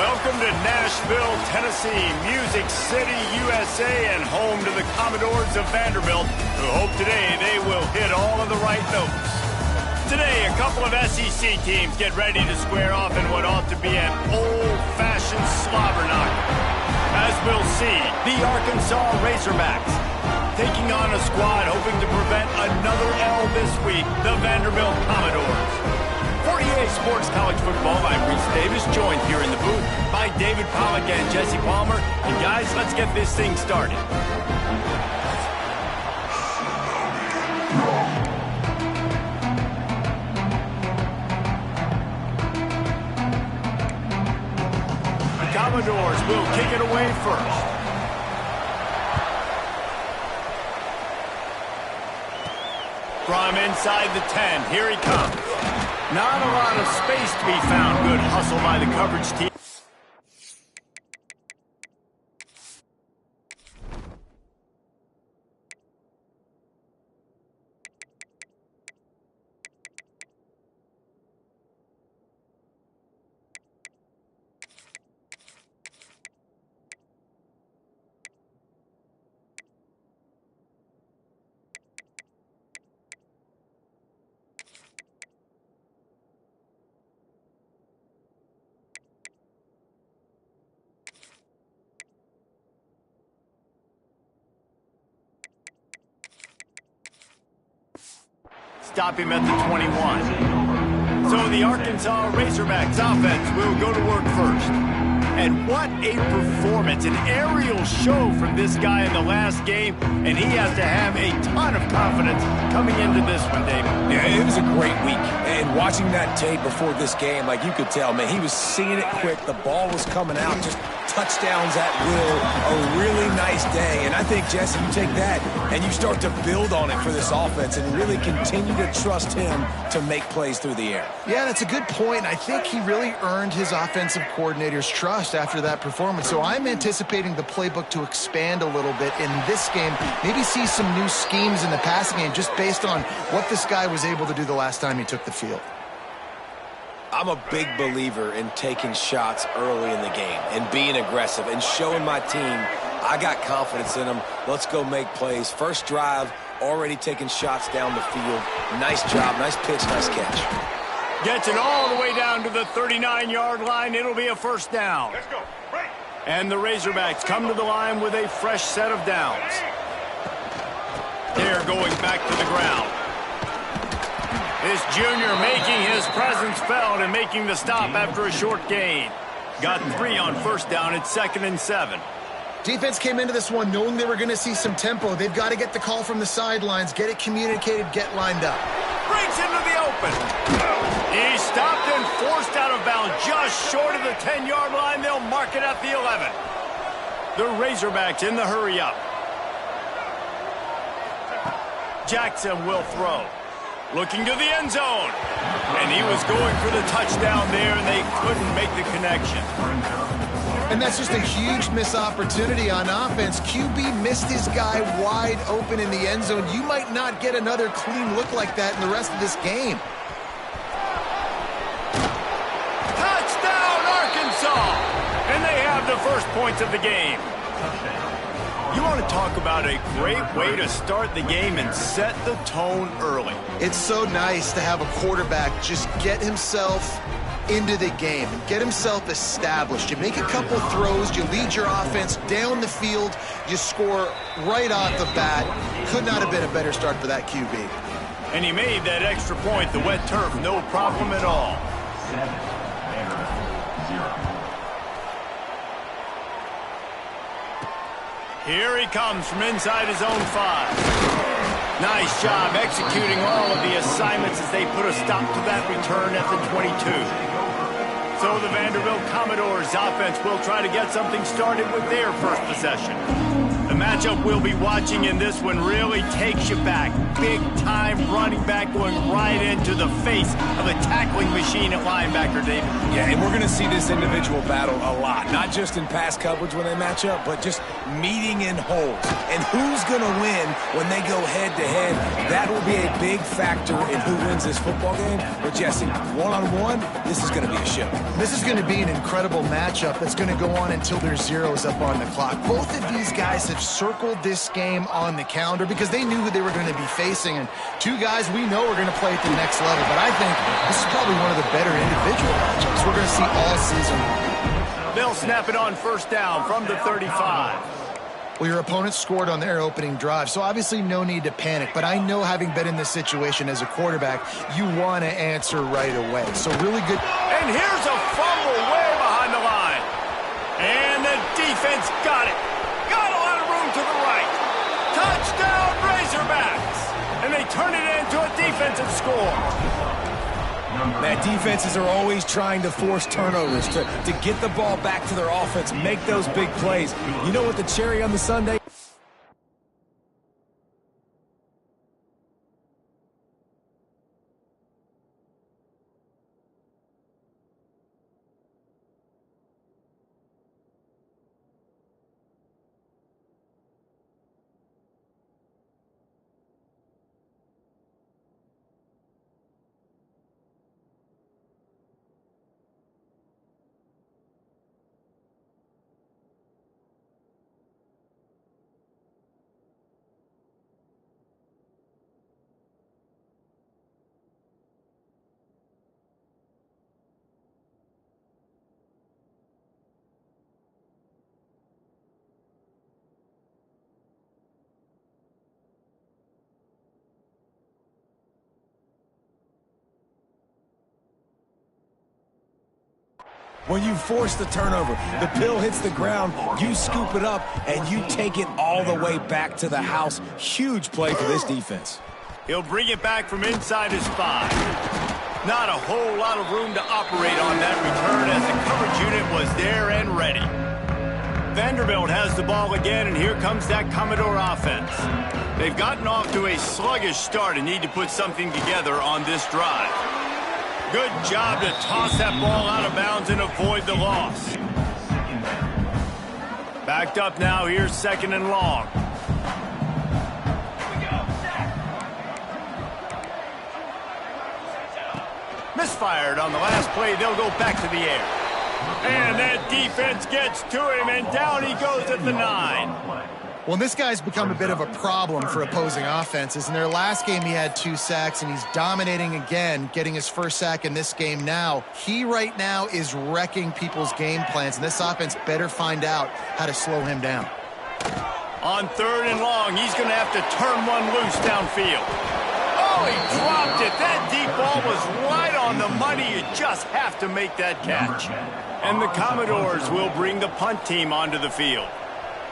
Welcome to Nashville, Tennessee, Music City, USA, and home to the Commodores of Vanderbilt, who hope today they will hit all of the right notes. Today, a couple of SEC teams get ready to square off in what ought to be an old-fashioned slobber knock. As we'll see, the Arkansas Razorbacks taking on a squad hoping to prevent another L this week, the Vanderbilt Commodores. 48 Sports College Football, I'm Reese Davis, joined here in the booth by David Pollack and Jesse Palmer. And guys, let's get this thing started. The Commodores will kick it away first. From inside the 10, here he comes. Not a lot of space to be found. Good hustle by the coverage team. Stop him at the 21. So the Arkansas Razorbacks offense will go to work first. And what a performance, an aerial show from this guy in the last game, and he has to have a ton of confidence coming into this one, David. Yeah, it was a great week, and watching that tape before this game, like you could tell, man, he was seeing it quick, the ball was coming out, just touchdowns at will, a really nice day. And I think, Jesse, you take that and you start to build on it for this offense and really continue to trust him to make plays through the air. Yeah, that's a good point. I think he really earned his offensive coordinator's trust after that performance. So I'm anticipating the playbook to expand a little bit in this game, maybe see some new schemes in the passing game just based on what this guy was able to do the last time he took the field. I'm a big believer in taking shots early in the game and being aggressive and showing my team I got confidence in them. Let's go make plays. First drive, already taking shots down the field. Nice job, nice pitch, nice catch. Gets it all the way down to the 39-yard line. It'll be a first down. Let's go. Right. And the Razorbacks come to the line with a fresh set of downs. They're going back to the ground. This junior making his presence felt and making the stop after a short gain. Got 3 on first down at 2nd and 7. Defense came into this one knowing they were going to see some tempo. They've got to get the call from the sidelines, get it communicated, get lined up. Breaks into the open. He stopped and forced out of bounds just short of the 10-yard line. They'll mark it at the 11. The Razorbacks in the hurry-up. Jackson will throw. Looking to the end zone. And he was going for the touchdown there, and they couldn't make the connection. And that's just a huge missed opportunity on offense. QB missed his guy wide open in the end zone. You might not get another clean look like that in the rest of this game. Touchdown, Arkansas! And they have the first points of the game. You want to talk about a great way to start the game and set the tone early. It's so nice to have a quarterback just get himself into the game and get himself established. You make a couple throws, you lead your offense down the field, you score right off the bat. Could not have been a better start for that QB. And he made that extra point, the wet turf, no problem at all. 7-0. Here he comes from inside his own 5. Nice job executing all of the assignments as they put a stop to that return at the 22. So the Vanderbilt Commodores offense will try to get something started with their first possession. The matchup we'll be watching in this one really takes you back. Big-time running back going right into the face of a tackling machine at linebacker, David. Yeah, and we're going to see this individual battle a lot. Not just in pass coverage when they match up, but just meeting in holes. And who's going to win when they go head-to-head? That will be a big factor in who wins this football game. But, Jesse, one-on-one, this is going to be a show. This is going to be an incredible matchup that's going to go on until there's zeros up on the clock. Both of these guys have circled this game on the calendar because they knew who they were going to be facing. And two guys we know are going to play at the next level. But I think this is probably one of the better individual matchups we're going to see all season. They'll snap it on first down from the 35. Well, your opponent scored on their opening drive, so obviously no need to panic. But I know, having been in this situation as a quarterback, you want to answer right away. So really good. And here's a fumble way behind the line. And the defense got it. Got a lot of room to the right. Touchdown, Razorbacks. And they turn it into a defensive score. Man, defenses are always trying to force turnovers to get the ball back to their offense, make those big plays. You know what the cherry on the sundae? When you force the turnover, the pill hits the ground, you scoop it up, and you take it all the way back to the house. Huge play for this defense. He'll bring it back from inside his 5. Not a whole lot of room to operate on that return as the coverage unit was there and ready. Vanderbilt has the ball again, and here comes that Commodore offense. They've gotten off to a sluggish start and need to put something together on this drive. Good job to toss that ball out of bounds and avoid the loss. Backed up now, here's second and long. Misfired on the last play, they'll go back to the air. And that defense gets to him, and down he goes at the 9. Well, this guy's become a bit of a problem for opposing offenses. In their last game, he had 2 sacks, and he's dominating again, getting his first sack in this game now. He right now is wrecking people's game plans, and this offense better find out how to slow him down. On third and long, he's going to have to turn one loose downfield. Oh, he dropped it. That deep ball was right on the money. You just have to make that catch. And the Commodores will bring the punt team onto the field.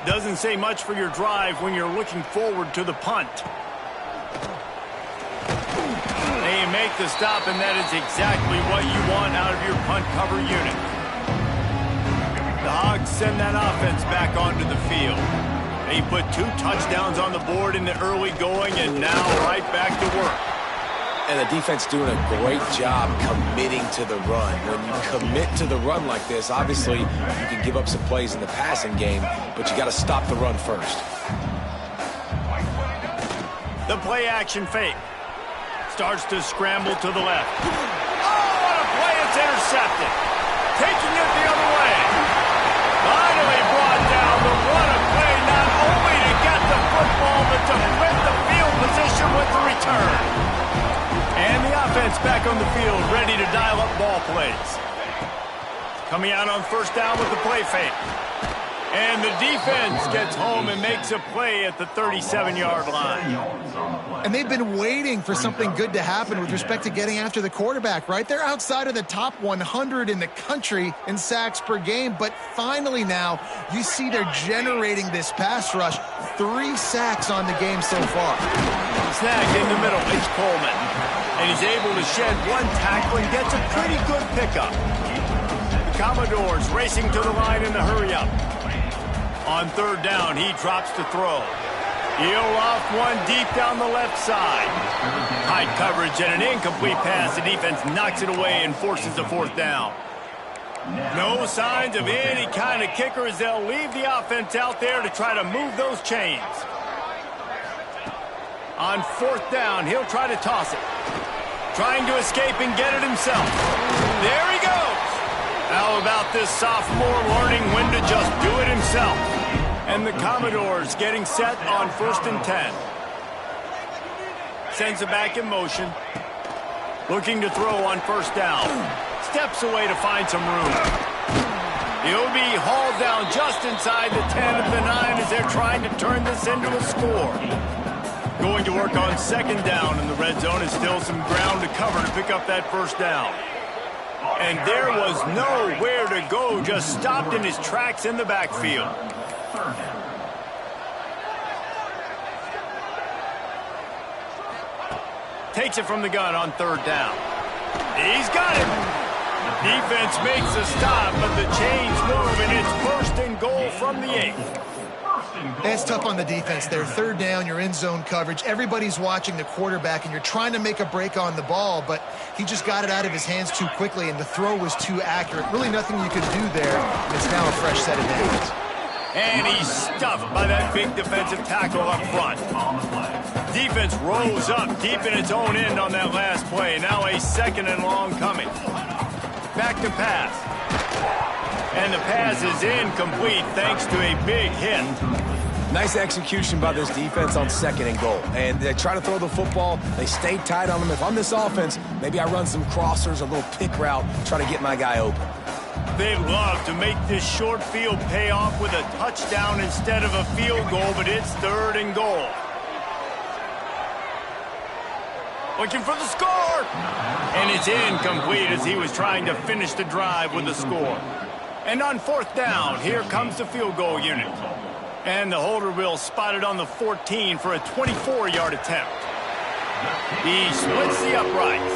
Doesn't say much for your drive when you're looking forward to the punt. They make the stop, and that is exactly what you want out of your punt cover unit. The Hogs send that offense back onto the field. They put 2 touchdowns on the board in the early going, and now right back to work. And the defense doing a great job committing to the run. When you commit to the run like this, obviously you can give up some plays in the passing game, but you got to stop the run first. The play action fake. Starts to scramble to the left. Oh, what a play! It's intercepted. Taking it the other way. Finally brought down, but what a play, not only to get the football, but to flip the field position with the return. And the offense back on the field, ready to dial up ball plays. Coming out on first down with the play fake. And the defense gets home and makes a play at the 37-yard line. And they've been waiting for something good to happen with respect to getting after the quarterback, right? They're outside of the top 100 in the country in sacks per game, but finally now you see they're generating this pass rush. 3 sacks on the game so far. Snagged in the middle, it's Coleman. And he's able to shed 1 tackle and gets a pretty good pickup. The Commodores racing to the line in the hurry-up. On third down, he drops to throw. He'll loft one deep down the left side. Tight coverage and an incomplete pass. The defense knocks it away and forces a fourth down. No signs of any kind of kicker as they'll leave the offense out there to try to move those chains. On fourth down, he'll try to toss it. Trying to escape and get it himself. There he goes. How about this sophomore learning when to just do it himself? And the Commodores getting set on 1st and 10. Sends it back in motion. Looking to throw on first down. Steps away to find some room. He'll be hauled down just inside the 10 of the 9 as they're trying to turn this into a score. Going to work on second down in the red zone. Is still some ground to cover to pick up that first down. And there was nowhere to go, just stopped in his tracks in the backfield. Takes it from the gun on third down. He's got it. Defense makes a stop, but the chains move, and it's first and goal from the 8. That's tough on the defense there. Third down, you're in zone coverage. Everybody's watching the quarterback, and you're trying to make a break on the ball, but he just got it out of his hands too quickly, and the throw was too accurate. Really nothing you could do there, and it's now a fresh set of downs. And he's stuffed by that big defensive tackle up front. Defense rolls up deep in its own end on that last play. Now a second and long coming. Back to pass. And the pass is incomplete thanks to a big hit. Nice execution by this defense on second and goal. And they try to throw the football. They stay tight on them. If I'm this offense, maybe I run some crossers, a little pick route, try to get my guy open. They'd love to make this short field pay off with a touchdown instead of a field goal, but it's third and goal. Looking for the score. And it's incomplete as he was trying to finish the drive with a score. And on fourth down, here comes the field goal unit. And the holder will spot it on the 14 for a 24-yard attempt. He splits the uprights.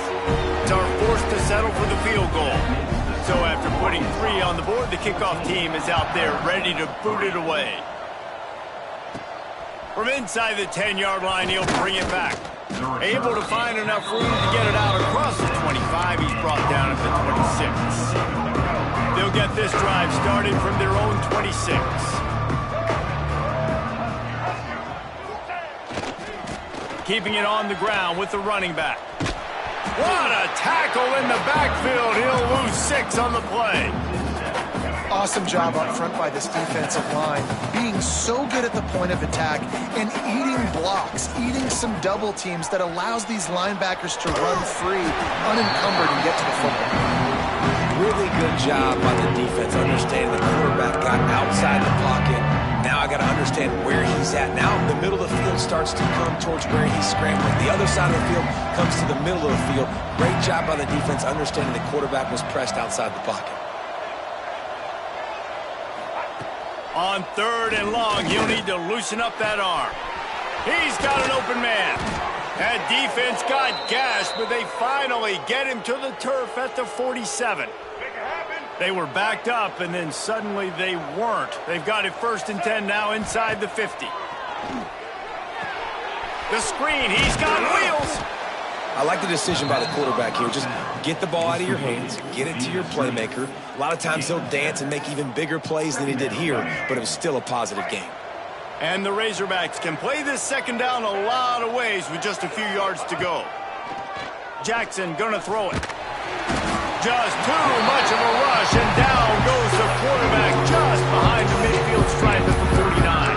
It's our forced to settle for the field goal. So after putting 3 on the board, the kickoff team is out there ready to boot it away. From inside the 10-yard line, he'll bring it back. Able to find enough room to get it out across the 25. He's brought down at the 26. They'll get this drive started from their own 26. Keeping it on the ground with the running back. What a tackle in the backfield. He'll lose 6 on the play. Awesome job up front by this defensive line, being so good at the point of attack and eating blocks, eating some double teams that allows these linebackers to run free, unencumbered, and get to the football. Really good job by the defense understanding the quarterback got outside the pocket. Now I got to understand where he's at. Now the middle of the field starts to come towards where he's scrambling. The other side of the field comes to the middle of the field. Great job by the defense understanding the quarterback was pressed outside the pocket. On third and long, he'll need to loosen up that arm. He's got an open man. That defense got gashed, but they finally get him to the turf at the 47. They were backed up, and then suddenly they weren't. They've got it 1st and 10 now inside the 50. The screen, he's got wheels. I like the decision by the quarterback here. Just get the ball out of your hands, get it to your playmaker. A lot of times he'll dance and make even bigger plays than he did here, but it was still a positive game. And the Razorbacks can play this second down a lot of ways with just a few yards to go. Jackson gonna throw it. Just too much of a rush, and down goes the quarterback just behind the midfield stripe at the 49.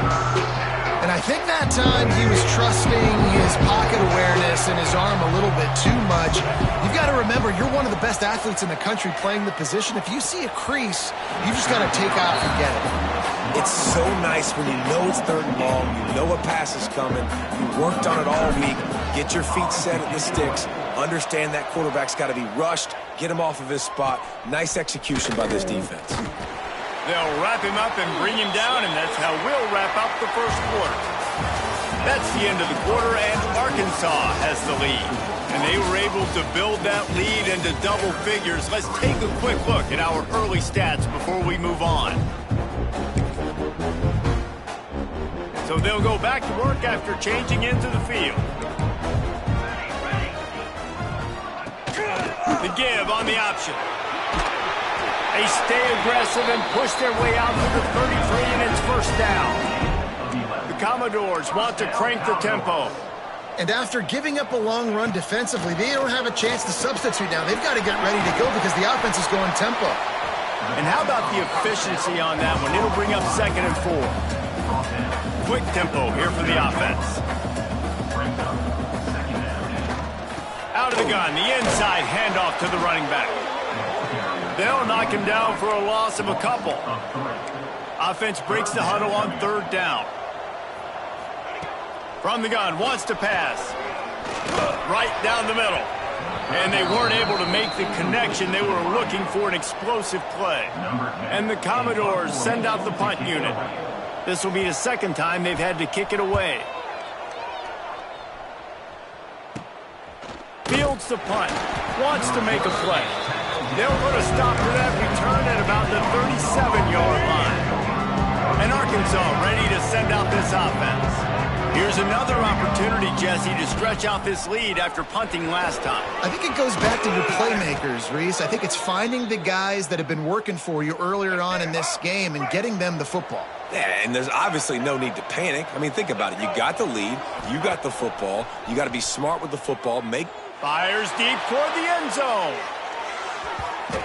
And I think that time he was trusting his pocket awareness and his arm a little bit too much. You've got to remember, you're one of the best athletes in the country playing the position. If you see a crease, you just got to take off and get it. It's so nice when you know it's third and long, you know a pass is coming, you worked on it all week, get your feet set at the sticks, understand that quarterback's got to be rushed, get him off of his spot. Nice execution by this defense. They'll wrap him up and bring him down, and that's how we'll wrap up the first quarter. That's the end of the quarter, and Arkansas has the lead. And they were able to build that lead into double figures. Let's take a quick look at our early stats before we move on. So they'll go back to work after changing into the field. The give on the option. They stay aggressive and push their way out to the 33, and it's first down. The Commodores want to crank the tempo. And after giving up a long run defensively, they don't have a chance to substitute now. They've got to get ready to go because the offense is going tempo. And how about the efficiency on that one? It'll bring up 2nd and 4. Quick tempo here for the offense. Out of the gun, the inside handoff to the running back. They'll knock him down for a loss of a couple. Offense breaks the huddle on 3rd down. From the gun, wants to pass. Right down the middle. And they weren't able to make the connection. They were looking for an explosive play. And the Commodores send out the punt unit. This will be the 2nd time they've had to kick it away. Fields the punt. Wants to make a play. They'll put a stop to that return at about the 37-yard line. And Arkansas ready to send out this offense. Here's another opportunity, Jesse, to stretch out this lead after punting last time. I think it goes back to your playmakers, Reese. I think it's finding the guys that have been working for you earlier on in this game and getting them the football. Yeah, and there's obviously no need to panic. I mean, think about it. You got the lead. You got the football. You got to be smart with the football. Fires deep toward the end zone.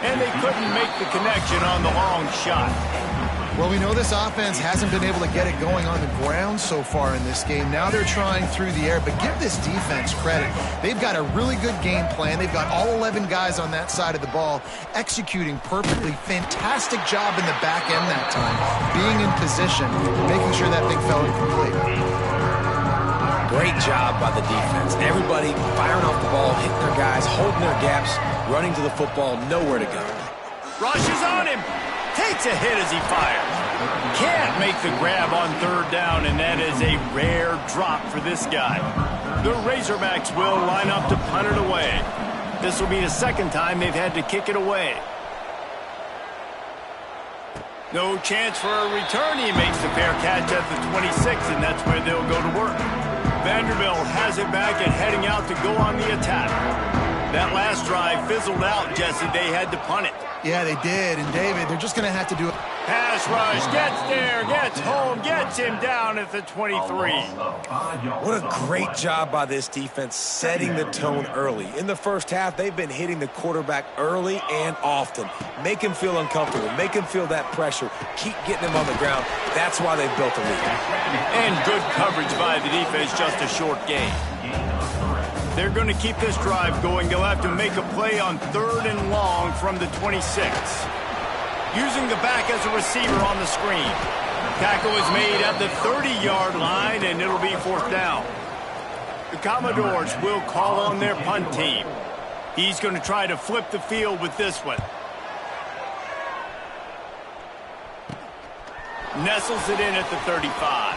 And they couldn't make the connection on the long shot. Well, we know this offense hasn't been able to get it going on the ground so far in this game. Now they're trying through the air, but give this defense credit. They've got a really good game plan. They've got all 11 guys on that side of the ball executing perfectly. Fantastic job in the back end that time, being in position, making sure that thing fell incomplete. Great job by the defense. Everybody firing off the ball, hitting their guys, holding their gaps, running to the football, nowhere to go. Rushes on him. Takes a hit as he fires. Can't make the grab on 3rd down, and that is a rare drop for this guy. The Razorbacks will line up to punt it away. This will be the 2nd time they've had to kick it away. No chance for a return. He makes the fair catch at the 26, and that's where they'll go to work. Vanderbilt has it back and heading out to go on the attack. That last drive fizzled out, Jesse. They had to punt it. Yeah, they did. And, David, they're just going to have to do it. Pass rush, gets there, gets home, gets him down at the 23. What a great job by this defense setting the tone early. In the first half, they've been hitting the quarterback early and often. Make him feel uncomfortable. Make him feel that pressure. Keep getting him on the ground. That's why they've built a lead. And good coverage by the defense, just a short gain. They're going to keep this drive going. They'll have to make a play on 3rd and long from the 26. Using the back as a receiver on the screen. Tackle is made at the 30-yard line, and it'll be 4th down. The Commodores will call on their punt team. He's going to try to flip the field with this one. Nestles it in at the 35.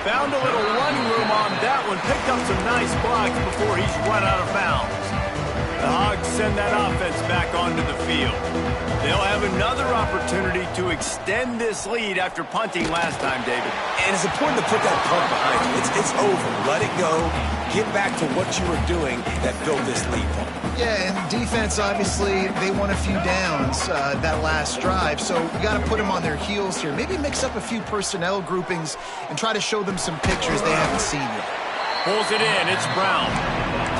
Found a little running room on that one. Picked up some nice blocks before he's run out of bounds. The Hogs send that offense back onto the field. They'll have another opportunity to extend this lead after punting last time, David. And it's important to put that punt behind you. It's over. Let it go. Get back to what you were doing that built this lead. Yeah, and defense, obviously, they won a few downs that last drive, so you got to put them on their heels here. Maybe mix up a few personnel groupings and try to show them some pictures they haven't seen yet. Pulls it in. It's Brown.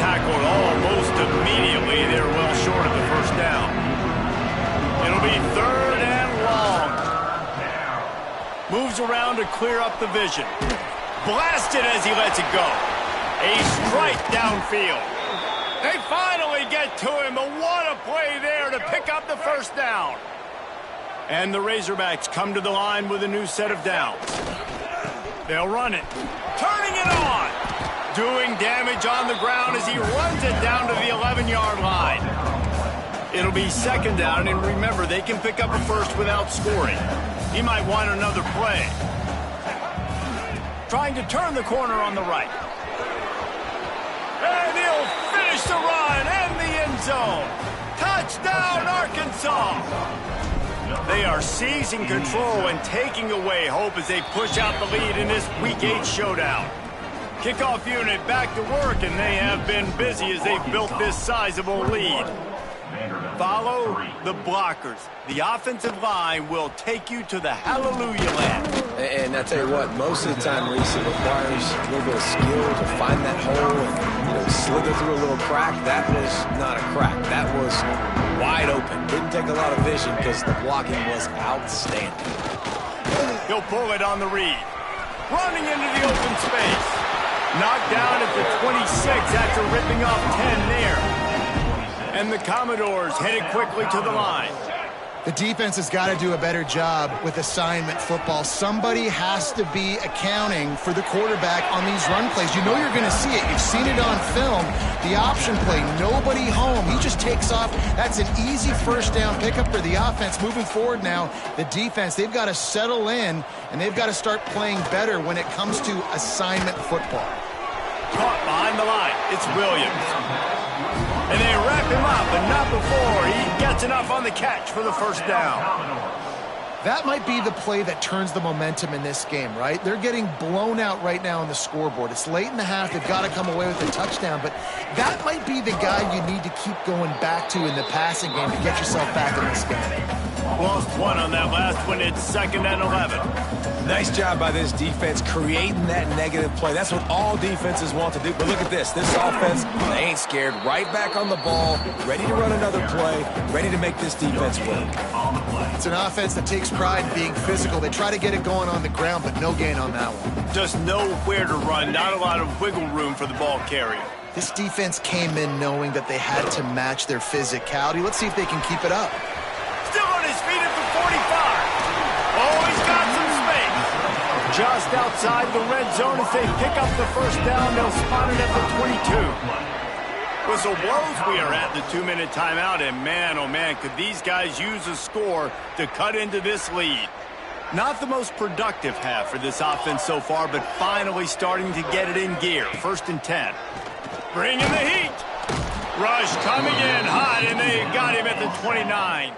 Tackled almost immediately. They're well short of the 1st down. It'll be 3rd and long. Moves around to clear up the vision. Blasted as he lets it go. A strike downfield. They finally get to him, but what a play there to pick up the 1st down. And the Razorbacks come to the line with a new set of downs. They'll run it. Turning it on. Doing damage on the ground as he runs it down to the 11-yard line. It'll be 2nd down, and remember, they can pick up a 1st without scoring. He might want another play. Trying to turn the corner on the right. And he'll finish the run and the end zone. Touchdown, Arkansas. They are seizing control and taking away hope as they push out the lead in this Week 8 showdown. Kickoff unit back to work, and they have been busy as they've built this sizable lead. Follow the blockers. The offensive line will take you to the hallelujah land. And I tell you what, most of the time, Reese, it requires a little bit of skill to find that hole and slither through a little crack. That was not a crack. That was wide open. Didn't take a lot of vision because the blocking was outstanding. He'll pull it on the read. Running into the open space. Knocked down at the 26 after ripping off 10 there. And the Commodores headed quickly to the line. The defense has got to do a better job with assignment football. Somebody has to be accounting for the quarterback on these run plays. You know you're going to see it. You've seen it on film. The option play, nobody home. He just takes off. That's an easy first down pickup for the offense. Moving forward now, the defense, they've got to settle in, and they've got to start playing better when it comes to assignment football. Caught behind the line. It's Williams. And they wrap him up, but not before he gets enough on the catch for the first down. That might be the play that turns the momentum in this game, right? They're getting blown out right now on the scoreboard. It's late in the half. They've got to come away with a touchdown, but that might be the guy you need to keep going back to in the passing game to get yourself back in this game. Lost one on that last one. It's 2nd and 11. Nice job by this defense creating that negative play. That's what all defenses want to do. But look at this. This offense, they ain't scared. Right back on the ball, ready to run another play, ready to make this defense work. It's an offense that takes pride in being physical. They try to get it going on the ground, but no gain on that one. Just nowhere to run. Not a lot of wiggle room for the ball carrier. This defense came in knowing that they had to match their physicality. Let's see if they can keep it up. Still on his feet at the 45. Oh, he's got some space. Just outside the red zone as they pick up the first down. They'll spot it at the 22. Whistle blows. We are at the 2-minute timeout, and man, oh man, could these guys use a score to cut into this lead. Not the most productive half for this offense so far, but finally starting to get it in gear. 1st and 10. Bringing the heat. Rush coming in hot, and they got him at the 29.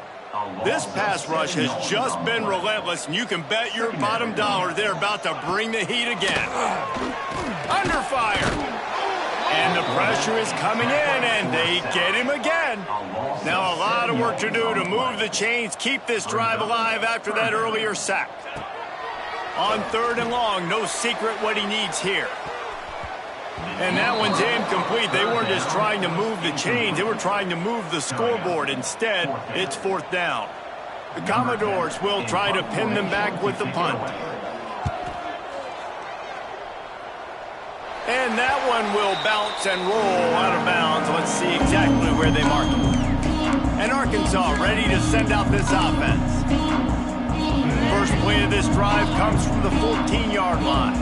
This pass rush has just been relentless, and you can bet your bottom dollar they're about to bring the heat again. Under fire. And the pressure is coming in, and they get him again. Now a lot of work to do to move the chains, keep this drive alive after that earlier sack. On 3rd and long, no secret what he needs here. And that one's incomplete. They weren't just trying to move the chains. They were trying to move the scoreboard. Instead, it's 4th down. The Commodores will try to pin them back with the punt. And that one will bounce and roll out of bounds. Let's see exactly where they mark it. And Arkansas ready to send out this offense. First play of this drive comes from the 14-yard line.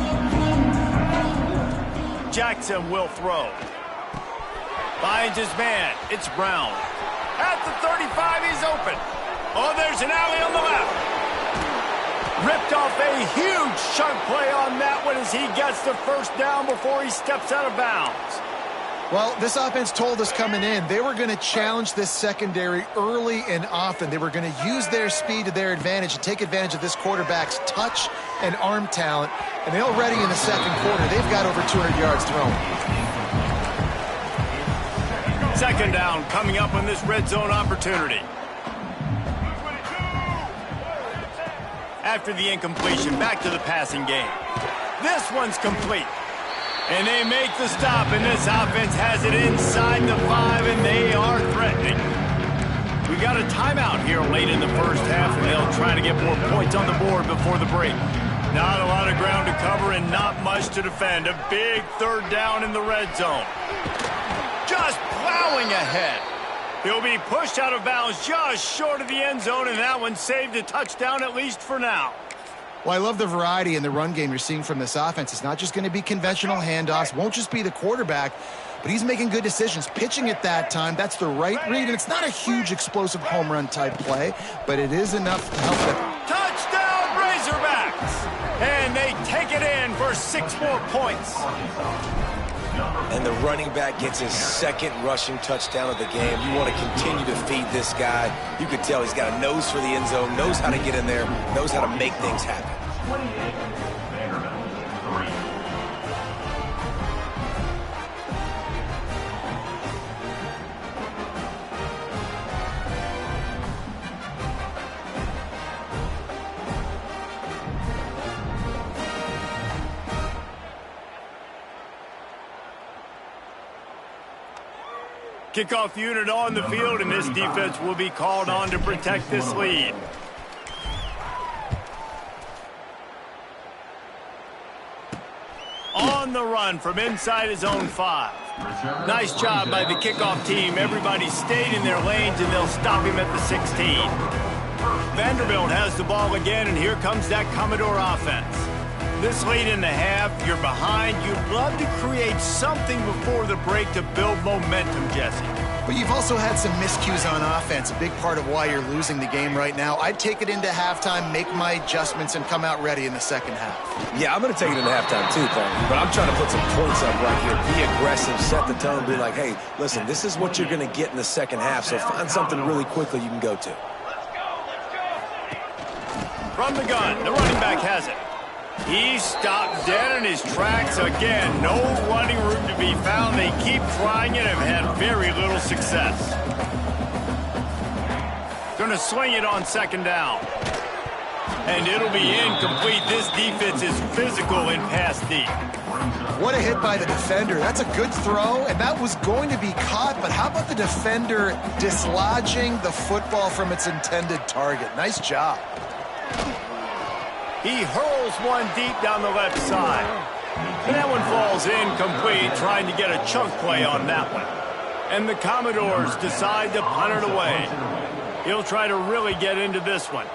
Jackson will throw. Finds his man. It's Brown. At the 35, he's open. Oh, there's an alley on the left. Ripped off a huge chunk play on that one as he gets the first down before he steps out of bounds. Well, this offense told us coming in they were going to challenge this secondary early and often. They were going to use their speed to their advantage and take advantage of this quarterback's touch and arm talent. And they're already in the second quarter. They've got over 200 yards thrown. 2nd down coming up on this red zone opportunity. After the incompletion, back to the passing game. This one's complete. And they make the stop, and this offense has it inside the 5, and they are threatening. We got a timeout here late in the first half, and they'll try to get more points on the board before the break. Not a lot of ground to cover and not much to defend. A big 3rd down in the red zone. Just plowing ahead. He'll be pushed out of bounds just short of the end zone, and that one saved a touchdown at least for now. Well, I love the variety in the run game you're seeing from this offense. It's not just going to be conventional handoffs. Won't just be the quarterback, but he's making good decisions. Pitching at that time, that's the right read, and it's not a huge explosive home run type play, but it is enough to help them. Touchdown, Razorbacks! And they take it in for 6 more points. And the running back gets his second rushing touchdown of the game. You want to continue to feed this guy. You could tell he's got a nose for the end zone, knows how to get in there, knows how to make things happen. Kickoff unit on the field, and this defense will be called on to protect this lead. On the run from inside his own 5. Nice job by the kickoff team. Everybody stayed in their lanes, and they'll stop him at the 16. Vanderbilt has the ball again, and here comes that Commodore offense. This late in the half, you're behind. You'd love to create something before the break to build momentum, Jesse. But you've also had some miscues on offense, a big part of why you're losing the game right now. I'd take it into halftime, make my adjustments, and come out ready in the second half. Yeah, I'm going to take it into halftime too, Paul. But I'm trying to put some points up right here. Be aggressive, set the tone, be like, hey, listen, this is what you're going to get in the second half, so find something really quickly you can go to. From the gun, the running back has it. He stopped dead in his tracks again. No running room to be found. They keep trying it and have had very little success. Going to swing it on second down. And it'll be incomplete. This defense is physical in pass deep. What a hit by the defender. That's a good throw, and that was going to be caught, but how about the defender dislodging the football from its intended target? Nice job. He hurls one deep down the left side. And that one falls incomplete, trying to get a chunk play on that one. And the Commodores decide to punt it away. He'll try to really get into this one.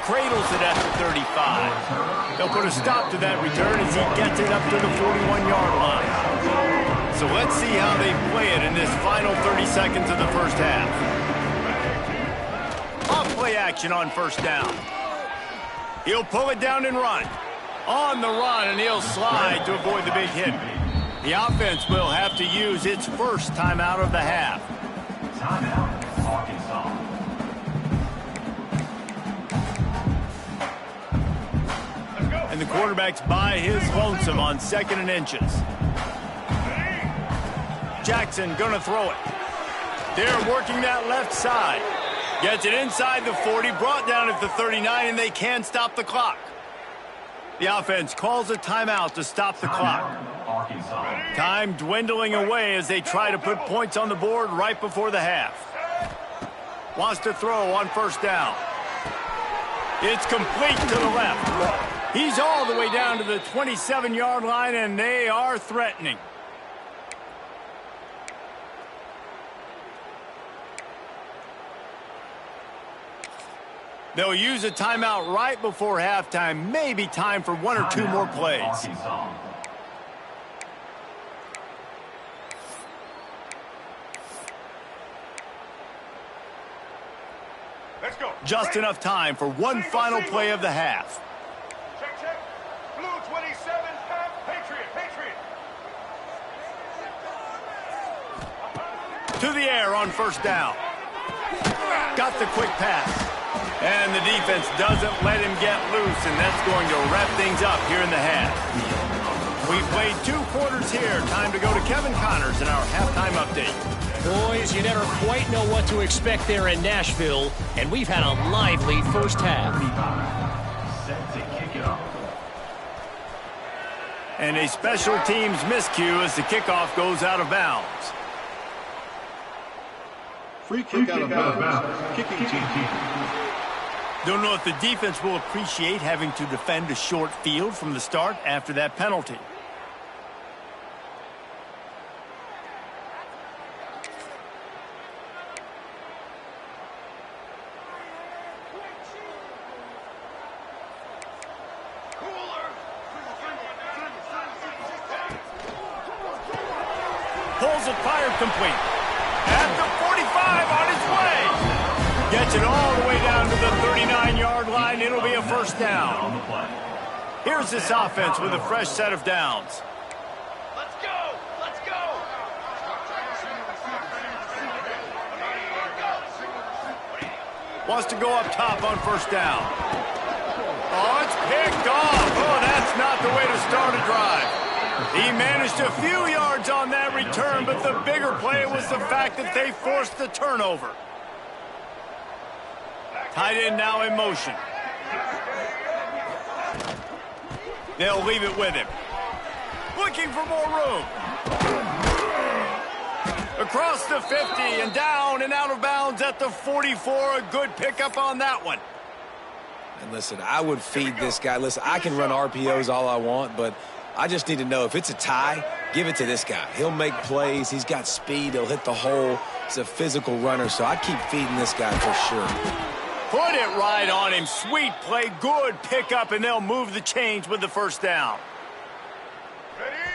Cradles it at the 35. They'll put a stop to that return as he gets it up to the 41-yard line. So let's see how they play it in this final 30 seconds of the first half. Off-play action on first down. He'll pull it down and run. On the run, and he'll slide to avoid the big hit. The offense will have to use its first timeout of the half. Timeout, Arkansas. And the quarterback's by his lonesome on 2nd and inches. Jackson gonna throw it. They're working that left side. Gets it inside the 40, brought down at the 39, and they can stop the clock. The offense calls a timeout to stop the clock. Time dwindling away as they try to put points on the board right before the half. Wants to throw on first down. It's complete to the left. He's all the way down to the 27-yard line, and they are threatening. They'll use a timeout right before halftime. Maybe time for 1 or 2 more plays. Let's go. Just enough time for one final play of the half. Check, check. Blue 27, Patriot. To the air on first down. Got the quick pass. And the defense doesn't let him get loose, and that's going to wrap things up here in the half. We've played 2 quarters here. Time to go to Kevin Connors in our halftime update. Boys, you never quite know what to expect there in Nashville, and we've had a lively first half. Set to kick it off. And a special teams miscue as the kickoff goes out of bounds. Free kick out of bounds. Kicking team. Don't know if the defense will appreciate having to defend a short field from the start after that penalty. Pulls it, fired complete. At the 45 on his way. Gets it all the way down to the 39-yard line. It'll be a first down. Here's this offense with a fresh set of downs. Let's go! Let's go! Wants to go up top on first down. Oh, it's picked off. Oh, that's not the way to start a drive. He managed a few yards on that return, but the bigger play was the fact that they forced the turnover. Tight end now in motion. They'll leave it with him. Looking for more room. Across the 50 and down and out of bounds at the 44. A good pickup on that one. And listen, I would feed this guy. Listen, I can run RPOs all I want, but I just need to know if it's a tie, give it to this guy. He'll make plays. He's got speed. He'll hit the hole. He's a physical runner, so I keep feeding this guy for sure. Put it right on him. Sweet play, good pickup, and they'll move the chains with the first down.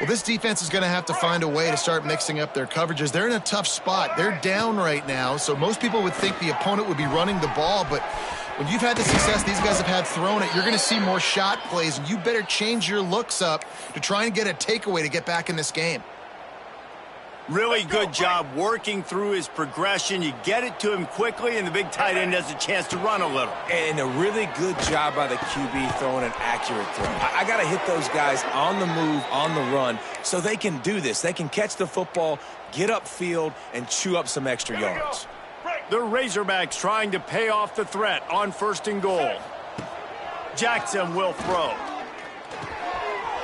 Well, this defense is going to have to find a way to start mixing up their coverages. They're in a tough spot. They're down right now, so most people would think the opponent would be running the ball, but when you've had the success these guys have had throwing it, you're going to see more shot plays, and you better change your looks up to try and get a takeaway to get back in this game. Really good job working through his progression. You get it to him quickly, and the big tight end has a chance to run a little. And a really good job by the QB throwing an accurate throw. I got to hit those guys on the move, on the run, so they can do this. They can catch the football, get upfield, and chew up some extra yards. The Razorbacks trying to pay off the threat on first and goal. Jackson will throw.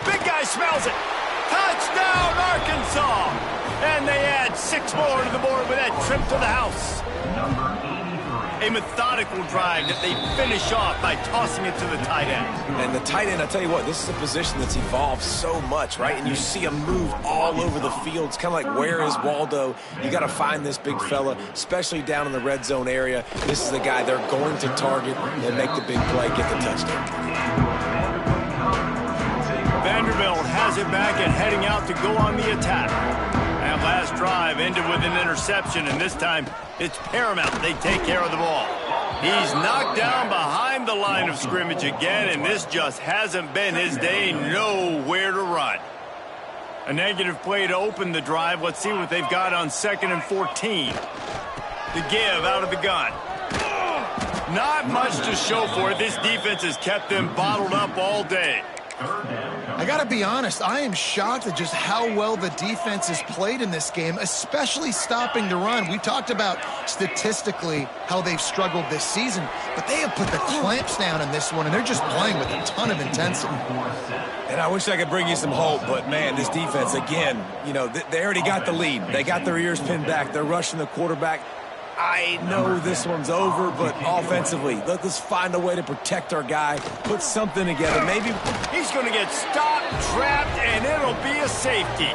Big guy smells it. Touchdown, Arkansas! And they add 6 more to the board with that trip to the house. Number 83. A methodical drive that they finish off by tossing it to the tight end. And the tight end, I'll tell you what, this is a position that's evolved so much, right? And you see him move all over the field. It's kind of like, where is Waldo? You got to find this big fella, especially down in the red zone area. This is the guy they're going to target and make the big play, get the touchdown. Vanderbilt has it back and heading out to go on the attack. That last drive ended with an interception, and this time it's paramount they take care of the ball. He's knocked down behind the line of scrimmage again, and this just hasn't been his day. Nowhere to run. A negative play to open the drive. Let's see what they've got on 2nd and 14. The give out of the gun. Not much to show for it. This defense has kept them bottled up all day. I got to be honest, I am shocked at just how well the defense has played in this game, especially stopping the run. We talked about statistically how they've struggled this season, but they have put the clamps down in this one, and they're just playing with a ton of intensity. And I wish I could bring you some hope, but, man, this defense, again, you know, they already got the lead. They got their ears pinned back. They're rushing the quarterback. I know this one's over, but offensively, let's find a way to protect our guy, put something together. Maybe he's going to get stopped, trapped, and it'll be a safety.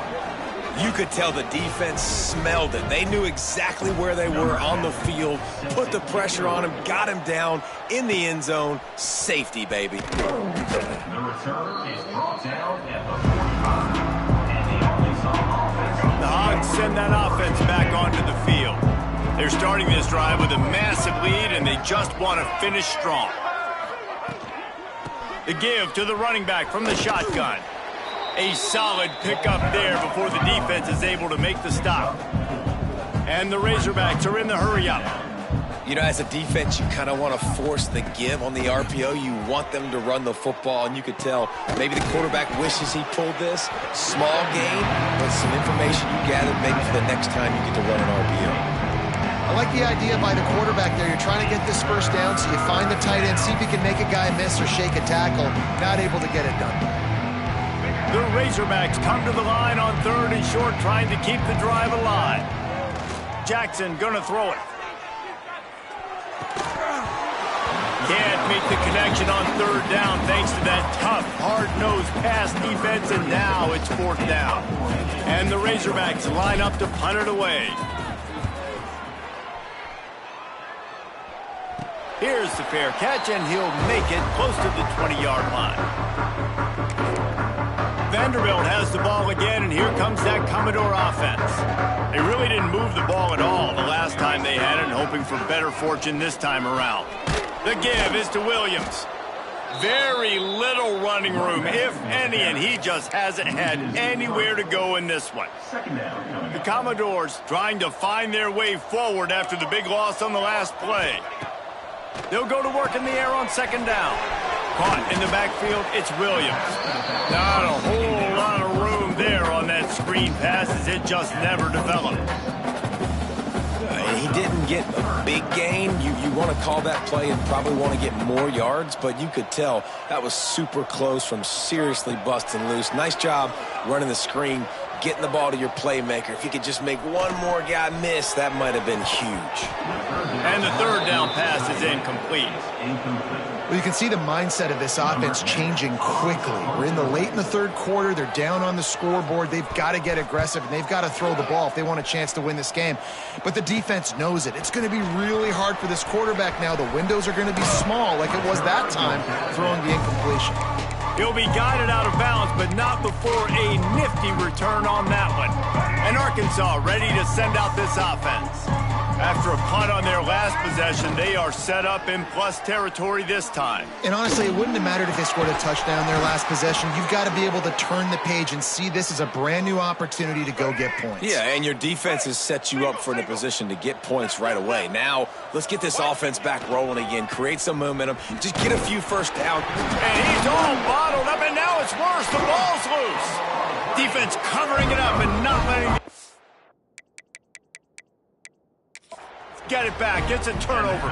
You could tell the defense smelled it. They knew exactly where they were on the field, put the pressure on him, got him down in the end zone. Safety, baby. The return is brought down at the 45, and the Arkansas offense. The Hogs send that offense back onto the field. They're starting this drive with a massive lead, and they just want to finish strong. The give to the running back from the shotgun. A solid pickup there before the defense is able to make the stop. And the Razorbacks are in the hurry-up. You know, as a defense, you kind of want to force the give on the RPO. You want them to run the football, and you could tell maybe the quarterback wishes he pulled this. Small gain, but some information you gathered maybe for the next time you get to run an RPO. I like the idea by the quarterback there. You're trying to get this first down, so you find the tight end, see if you can make a guy miss or shake a tackle. Not able to get it done. The Razorbacks come to the line on 3rd and short, trying to keep the drive alive. Jackson gonna throw it. Can't make the connection on 3rd down thanks to that tough, hard-nosed pass defense, and now it's 4th down. And the Razorbacks line up to punt it away. Here's the fair catch, and he'll make it close to the 20-yard line. Vanderbilt has the ball again, and here comes that Commodore offense. They really didn't move the ball at all the last time they had it, hoping for better fortune this time around. The give is to Williams. Very little running room, if any, and he just hasn't had anywhere to go in this one. The Commodores trying to find their way forward after the big loss on the last play. They'll go to work in the air on second down. Caught in the backfield, it's Williams. Not a whole lot of room there on that screen pass as it just never developed. He didn't get a big gain. You want to call that play and probably want to get more yards, but you could tell that was super close from seriously busting loose. Nice job running the screen, getting the ball to your playmaker. If you could just make one more guy miss, that might have been huge. And the third down pass is incomplete. Well, you can see the mindset of this offense changing quickly. We're late in the third quarter. They're down on the scoreboard. They've got to get aggressive, and they've got to throw the ball if they want a chance to win this game. But the defense knows it. It's going to be really hard for this quarterback now. The windows are going to be small like it was that time throwing the incompletion. He'll be guided out of bounds, but not before a nifty return on that one. And Arkansas ready to send out this offense. After a punt on their last possession, they are set up in plus territory this time. And honestly, it wouldn't have mattered if they scored a touchdown their last possession. You've got to be able to turn the page and see this as a brand new opportunity to go get points. Yeah, and your defense has set you up for the position to get points right away. Now, let's get this offense back rolling again, create some momentum, just get a few first downs. And he's all bottled up, and now it's worse. The ball's loose. Defense covering it up and not letting it get it back. It's a turnover.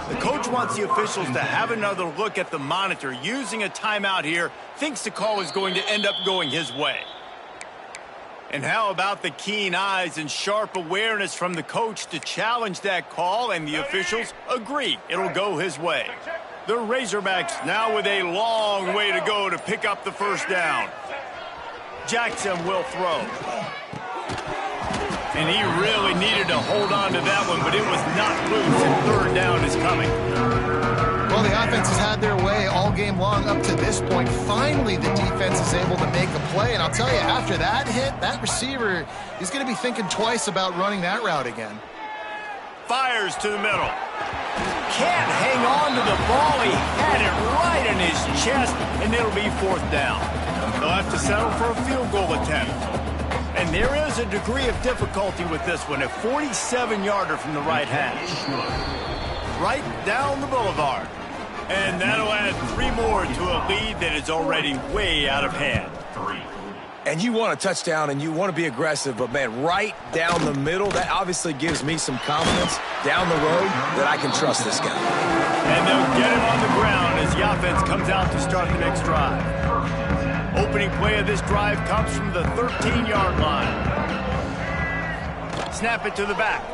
The coach wants the officials to have another look at the monitor. Using a timeout here, thinks the call is going to end up going his way. And how about the keen eyes and sharp awareness from the coach to challenge that call, and the officials agree it'll go his way. The Razorbacks now with a long way to go to pick up the first down. Jackson will throw. And he really needed to hold on to that one, but it was not loose, and third down is coming. Well, the offense has had their way all game long up to this point. Finally, the defense is able to make a play, and I'll tell you, after that hit, that receiver is going to be thinking twice about running that route again. Fires to the middle. Can't hang on to the ball. He had it right in his chest, and it'll be fourth down. They'll have to settle for a field goal attempt. And there is a degree of difficulty with this one, a 47-yarder from the right hash. Right down the boulevard. And that'll add 3 more to a lead that is already way out of hand. And you want a touchdown and you want to be aggressive, but man, right down the middle, that obviously gives me some confidence down the road that I can trust this guy. And they'll get him on the ground as the offense comes out to start the next drive. Opening play of this drive comes from the 13-yard line. Snap it to the back.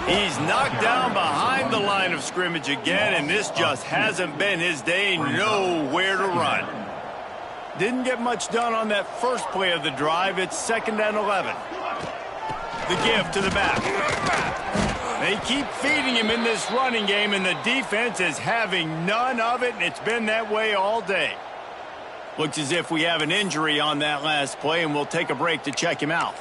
He's knocked down behind the line of scrimmage again, and this just hasn't been his day. Nowhere to run. Didn't get much done on that first play of the drive. It's 2nd and 11. The give to the back. They keep feeding him in this running game, and the defense is having none of it, and it's been that way all day. Looks as if we have an injury on that last play, and we'll take a break to check him out.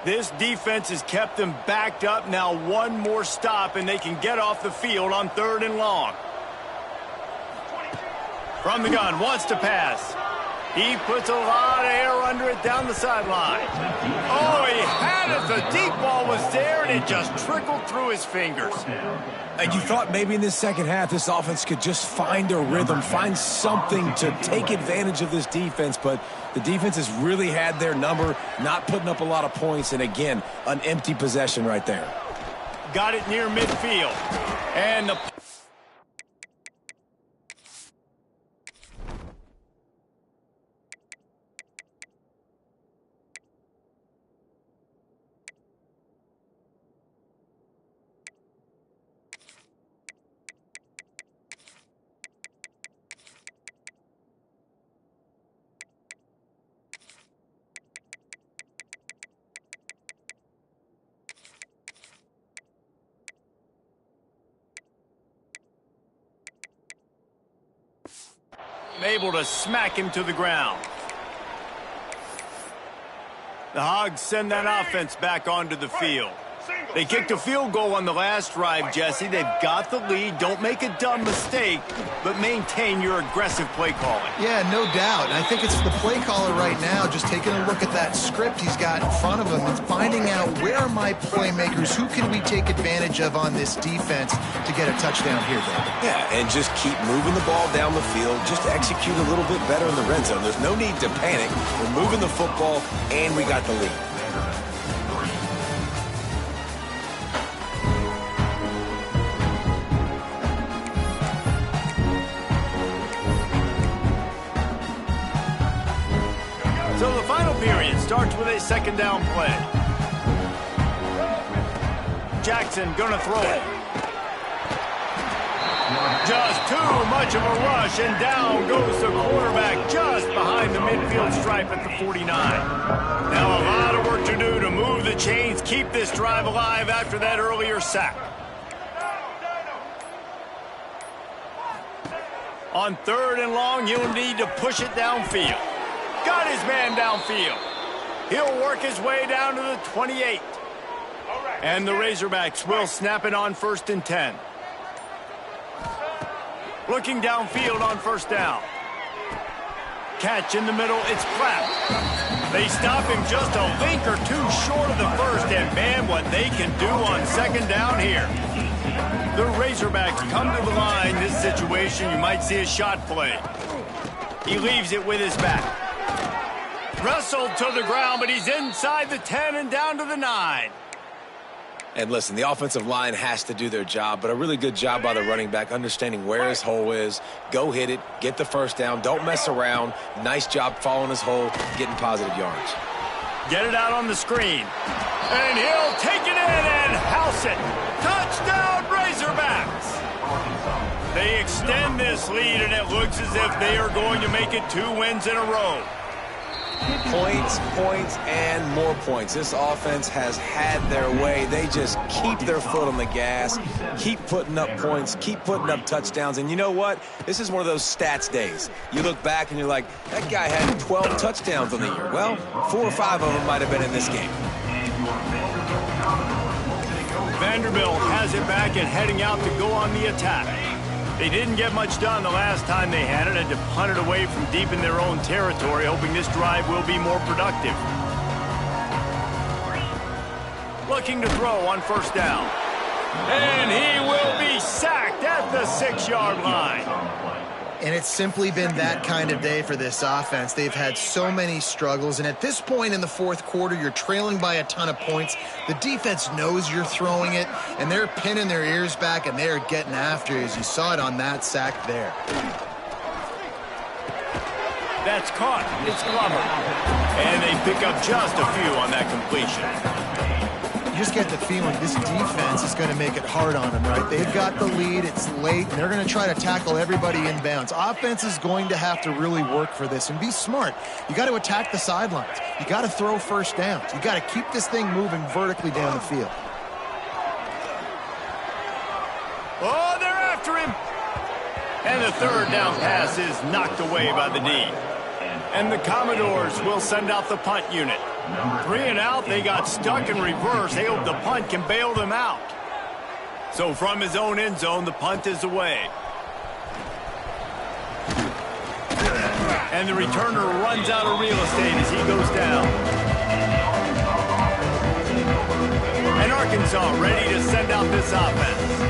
This defense has kept them backed up. Now one more stop, and they can get off the field on 3rd and long. From the gun, wants to pass. He puts a lot of air under it down the sideline. Oh, he had it. The deep ball was there, and it just trickled through his fingers. And you thought maybe in this second half this offense could just find a rhythm, find something to take advantage of this defense, but the defense has really had their number, not putting up a lot of points, and again, an empty possession right there. Got it near midfield. And the able to smack him to the ground. The Hogs send that offense back onto the field. They kicked a field goal on the last drive, Jesse. They've got the lead. Don't make a dumb mistake, but maintain your aggressive play calling. Yeah, no doubt. And I think it's the play caller right now just taking a look at that script he's got in front of him and finding out where are my playmakers, who can we take advantage of on this defense to get a touchdown here, Dave. Yeah, and just keep moving the ball down the field. Just execute a little bit better in the red zone. There's no need to panic. We're moving the football, and we got the lead. So the final period starts with a second down play. Jackson gonna throw it. Just too much of a rush, and down goes the quarterback just behind the midfield stripe at the 49. Now a lot of work to do to move the chains, keep this drive alive after that earlier sack. On 3rd and long, he'll need to push it downfield. Got his man downfield. He'll work his way down to the 28. And the Razorbacks will snap it on 1st and 10. Looking downfield on 1st down. Catch in the middle, it's Platt. They stop him just a link or two short of the first, and man, what they can do on 2nd down here. The Razorbacks come to the line. This situation, you might see a shot play. He leaves it with his back. Wrestled to the ground, but he's inside the 10 and down to the 9. And listen, the offensive line has to do their job, but a really good job by the running back, understanding where his hole is. Go hit it, get the 1st down, don't mess around. Nice job following his hole, getting positive yards. Get it out on the screen. And he'll take it in and house it. Touchdown, Razorbacks! They extend this lead, and it looks as if they are going to make it 2 wins in a row. Points, points, and more points. This offense has had their way. They just keep their foot on the gas, keep putting up points, keep putting up touchdowns. And you know what? This is one of those stats days. You look back and you're like, that guy had 12 touchdowns on the year. Well, 4 or 5 of them might have been in this game. Vanderbilt has it back and heading out to go on the attack. They didn't get much done the last time they had it, and to punt it away from deep in their own territory, hoping this drive will be more productive. Looking to throw on 1st down. And he will be sacked at the 6-yard line. And it's simply been that kind of day for this offense. They've had so many struggles, and at this point in the 4th quarter, you're trailing by a ton of points. The defense knows you're throwing it, and they're pinning their ears back, and they're getting after you, as you saw it on that sack there. That's caught. It's Glover. And they pick up just a few on that completion. You just get the feeling this defense is going to make it hard on them, right? They've got the lead, it's late, and they're going to try to tackle everybody inbounds. Offense is going to have to really work for this and be smart. You got to attack the sidelines. You got to throw 1st downs. You got to keep this thing moving vertically down the field. Oh, they're after him. And the 3rd down pass is knocked away by the D. And the Commodores will send out the punt unit. 3 and out, they got stuck in reverse. They hope the punt can bail them out. So from his own end zone, the punt is away. And the returner runs out of real estate as he goes down. And Arkansas ready to send out this offense.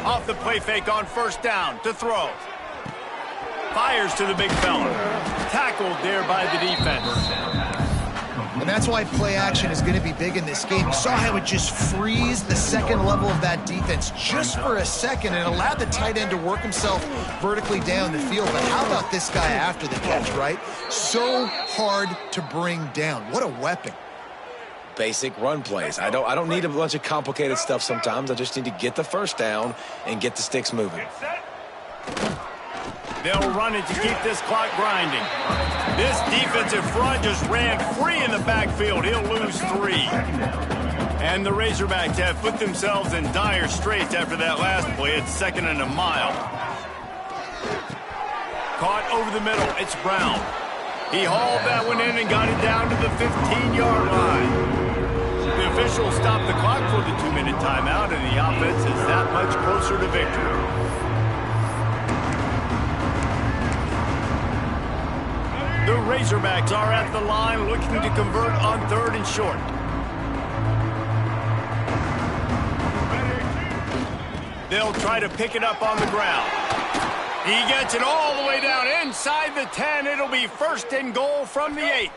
Off the play fake on 1st down to throw. Fires to the big fella. Tackled there by the defense. And that's why play action is going to be big in this game. You saw how it just freezed the 2nd level of that defense just for a second and allowed the tight end to work himself vertically down the field. But how about this guy after the catch, right? So hard to bring down. What a weapon. Basic run plays. I don't need a bunch of complicated stuff sometimes. I just need to get the 1st down and get the sticks moving. They'll run it to keep this clock grinding. This defensive front just ran free in the backfield. He'll lose 3. And the Razorbacks have put themselves in dire straits after that last play. It's 2nd and a mile. Caught over the middle. It's Brown. He hauled that one in and got it down to the 15-yard line. The officials stopped the clock for the 2-minute timeout, and the offense is that much closer to victory. The Razorbacks are at the line looking to convert on 3rd and short. They'll try to pick it up on the ground. He gets it all the way down inside the 10. It'll be 1st and goal from the 8.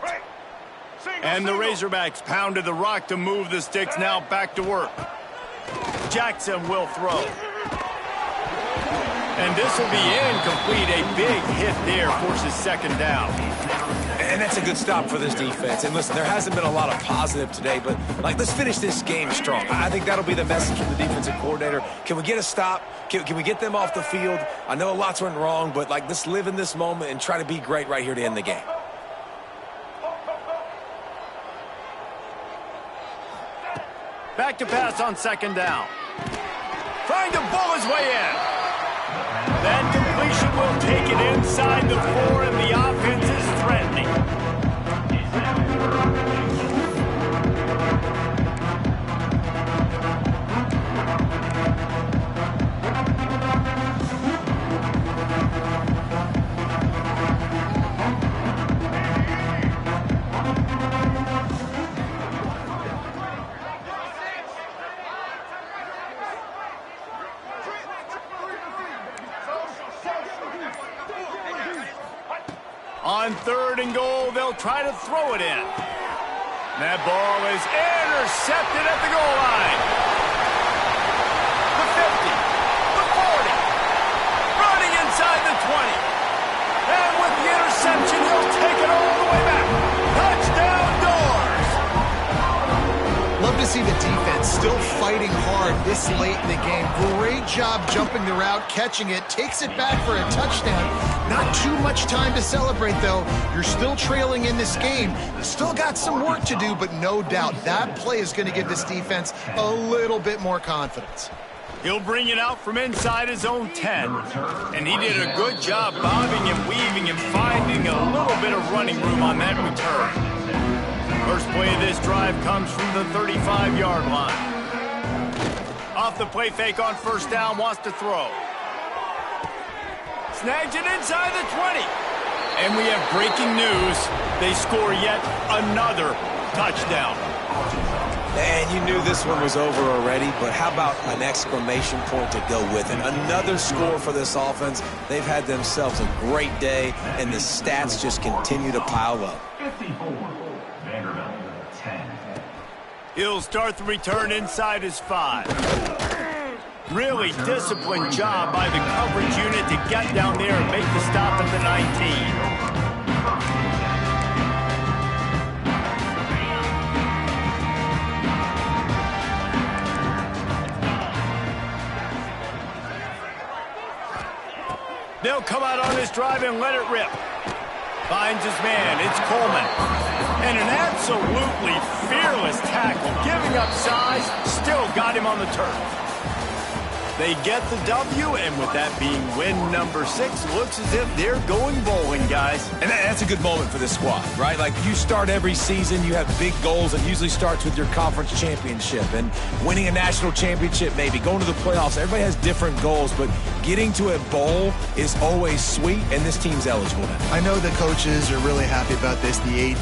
And the Razorbacks pounded the rock to move the sticks, now back to work. Jackson will throw. And this will be incomplete. A big hit there forces 2nd down. And that's a good stop for this defense. And listen, there hasn't been a lot of positive today, but let's finish this game strong. I think that'll be the message from the defensive coordinator. Can we get a stop? Can we get them off the field? I know lots went wrong, but let's live in this moment and try to be great right here to end the game. Back to pass on 2nd down. Trying to bull his way in. That completion will take it inside the 4, and the offense is threatening. On 3rd and goal, they'll try to throw it in. That ball is intercepted at the goal line. The 50, the 40, running inside the 20. And with the interception, he'll take it all the way back. Touchdown, Doors! Love to see the defense still fighting hard this late in the game. Great job jumping the route, catching it, takes it back for a touchdown. Not too much time to celebrate, though. You're still trailing in this game. You still got some work to do, but no doubt that play is going to give this defense a little bit more confidence. He'll bring it out from inside his own 10. And he did a good job bobbing and weaving and finding a little bit of running room on that return. First play of this drive comes from the 35-yard line. Off the play fake on 1st down, wants to throw. Snags it inside the 20. And we have breaking news. They score yet another touchdown. And you knew this one was over already, but how about an exclamation point to go with it? Another score for this offense. They've had themselves a great day, and the stats just continue to pile up. 54, Vanderbilt, 10. He'll start the return inside his 5. Really disciplined job by the coverage unit to get down there and make the stop at the 19. They'll come out on this drive and let it rip. Finds his man. It's Coleman. And an absolutely fearless tackle. Giving up size, still got him on the turf. They get the W, and with that being win number 6, looks as if they're going bowling, guys. And that's a good moment for this squad, right? Like, you start every season, you have big goals. It usually starts with your conference championship and winning a national championship, maybe going to the playoffs. Everybody has different goals, but getting to a bowl is always sweet, and this team's eligible now. I know the coaches are really happy about this. The